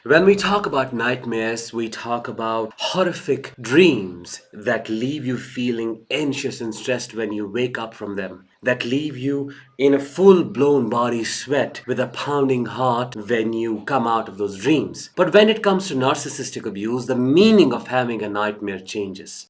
When we talk about nightmares, we talk about horrific dreams that leave you feeling anxious and stressed when you wake up from them, that leave you in a full blown body sweat with a pounding heart when you come out of those dreams. But when it comes to narcissistic abuse, the meaning of having a nightmare changes.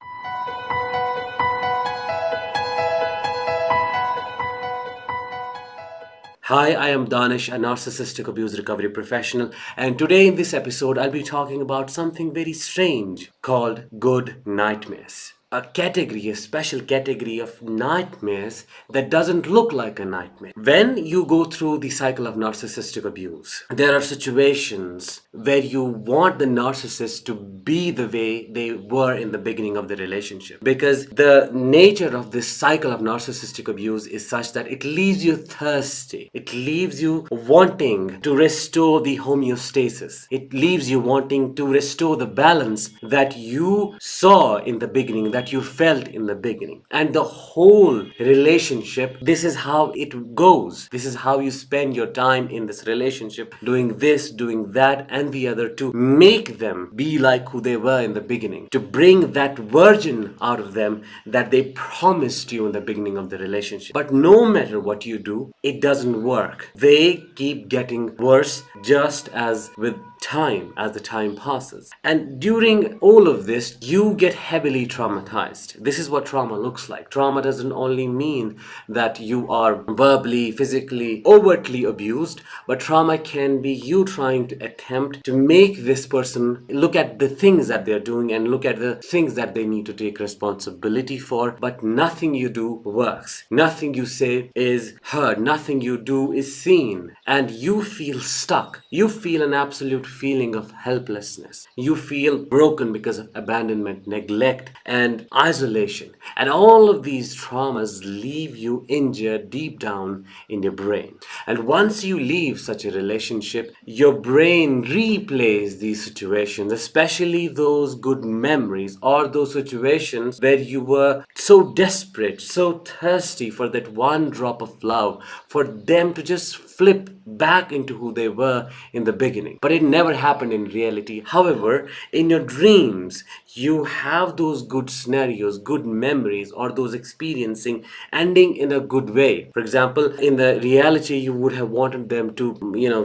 Hi, I am Danish, a narcissistic abuse recovery professional, and today in this episode, I'll be talking about something very strange called good nightmares. A category, a special category of nightmares that doesn't look like a nightmare. When you go through the cycle of narcissistic abuse, there are situations where you want the narcissist to be the way they were in the beginning of the relationship. Because the nature of this cycle of narcissistic abuse is such that it leaves you thirsty. It leaves you wanting to restore the homeostasis. It leaves you wanting to restore the balance that you saw in the beginning, that you felt in the beginning. And the whole relationship, this is how it goes. This is how you spend your time in this relationship, doing this, doing that, and the other to make them be like who they were in the beginning, to bring that virgin out of them that they promised you in the beginning of the relationship. But no matter what you do, it doesn't work. They keep getting worse just as with time, as the time passes. And during all of this, you get heavily traumatized. This is what trauma looks like. Trauma doesn't only mean that you are verbally, physically, overtly abused, but trauma can be you trying to attempt to make this person look at the things that they're doing and look at the things that they need to take responsibility for, but nothing you do works. Nothing you say is heard. Nothing you do is seen. And you feel stuck. You feel an absolute feeling of helplessness. You feel broken because of abandonment, neglect, and isolation. And all of these traumas leave you injured deep down in your brain. And once you leave such a relationship, your brain replays these situations, especially those good memories or those situations where you were so desperate, so thirsty for that one drop of love, for them to just flip back into who they were in the beginning. But it never happened in reality. However, in your dreams, you have those good scenarios, good memories, or those experiencing ending in a good way. For example, in the reality, you would have wanted them to,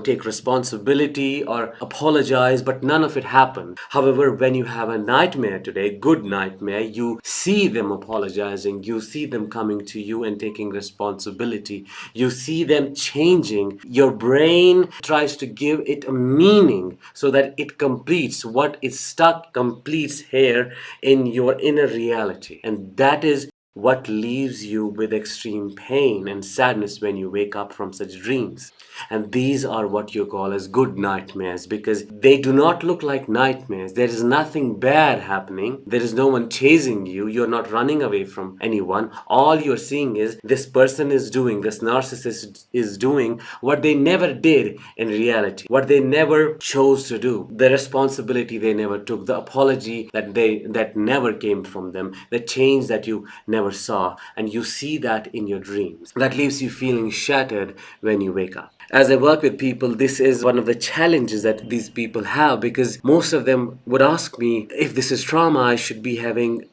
take responsibility or apologize, but none of it happened. However, when you have a nightmare today, good nightmare, you see them apologizing, you see them coming to you and taking responsibility, you see them changing. Your brain tries to give it a meaning so that it completes what is stuck, completes here in your inner reality. And that is what leaves you with extreme pain and sadness when you wake up from such dreams. And these are what you call as good nightmares, because they do not look like nightmares. There is nothing bad happening. There is no one chasing you. You're not running away from anyone. All you're seeing is this person is doing, this narcissist is doing what they never did in reality, what they never chose to do, the responsibility they never took, the apology that never came from them, the change that you never saw. And you see that in your dreams. That leaves you feeling shattered when you wake up. As I work with people, this is one of the challenges that these people have, because most of them would ask me, if this is trauma, I should be having,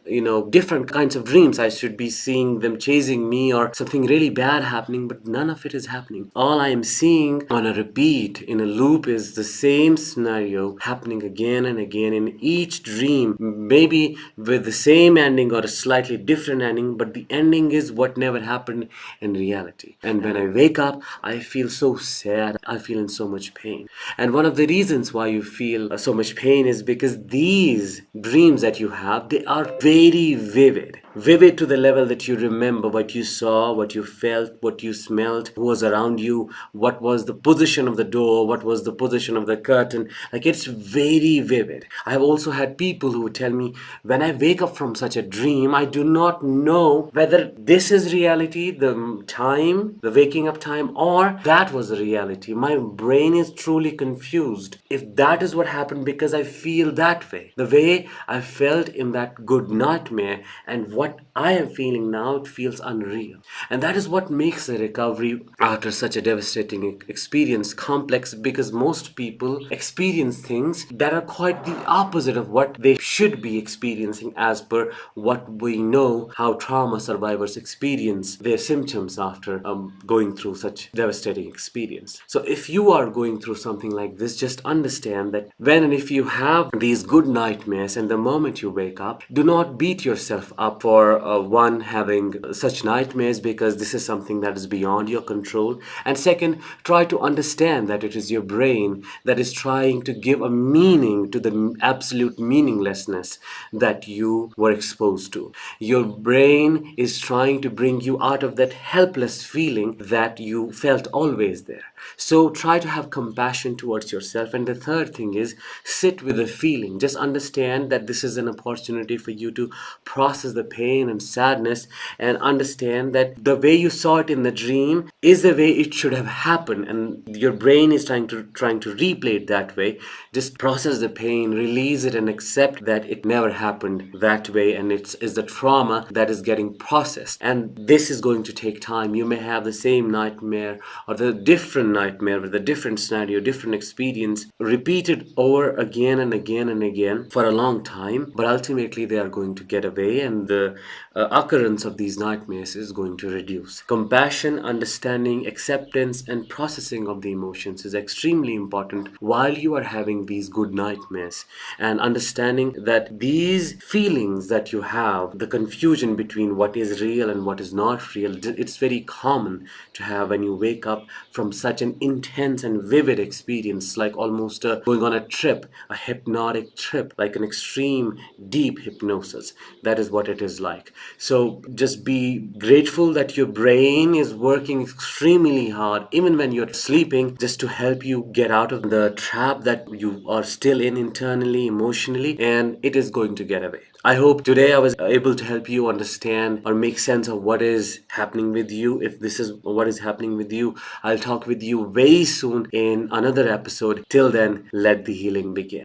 different kinds of dreams. I should be seeing them chasing me or something really bad happening, but none of it is happening. All I am seeing on a repeat, in a loop, is the same scenario happening again and again in each dream, maybe with the same ending or a slightly different ending, but the ending is what never happened in reality. And when I wake up, I feel so sad. I feel in so much pain. And one of the reasons why you feel so much pain is because these dreams that you have, they are very vivid. Vivid to the level that you remember what you saw, what you felt, what you smelled, who was around you, what was the position of the door, what was the position of the curtain. Like, it's very vivid. I have also had people who would tell me, when I wake up from such a dream, I do not know whether this is reality, the time, the waking up time, or that was reality. My brain is truly confused if that is what happened, because I feel that way. The way I felt in that good nightmare and what I am feeling now, it feels unreal. And that is what makes a recovery after such a devastating experience complex, because most people experience things that are quite the opposite of what they should be experiencing as per what we know how trauma survivors experience their symptoms after going through such devastating experience. So if you are going through something like this, just understand that when and if you have these good nightmares and the moment you wake up, do not beat yourself up for one having such nightmares, because this is something that is beyond your control. And second, try to understand that it is your brain that is trying to give a meaning to the absolute meaninglessness that you were exposed to. Your brain is trying to bring you out of that helpless feeling that you felt always there. So try to have compassion towards yourself. And the third thing is, sit with the feeling. Just understand that this is an opportunity for you to process the pain and sadness, and understand that the way you saw it in the dream is the way it should have happened, and your brain is trying to replay it that way. Just process the pain, release it, and accept that it never happened that way, and it's is the trauma that is getting processed. And this is going to take time. You may have the same nightmare or the different nightmare with a different scenario, different experience, repeated over again and again and again for a long time, but ultimately they are going to get away, and the occurrence of these nightmares is going to reduce. Compassion, understanding, acceptance, and processing of the emotions is extremely important while you are having these good nightmares, and understanding that these feelings that you have, the confusion between what is real and what is not real, it's very common to have when you wake up from such an intense and vivid experience, like almost going on a trip, a hypnotic trip, like an extreme deep hypnosis. That is what it is like. So just be grateful that your brain is working extremely hard even when you're sleeping, just to help you get out of the trap that you are still in internally, emotionally, and it is going to get away. I hope today I was able to help you understand or make sense of what is happening with you. If this is what is happening with you, I'll talk with you very soon in another episode. Till then, let the healing begin.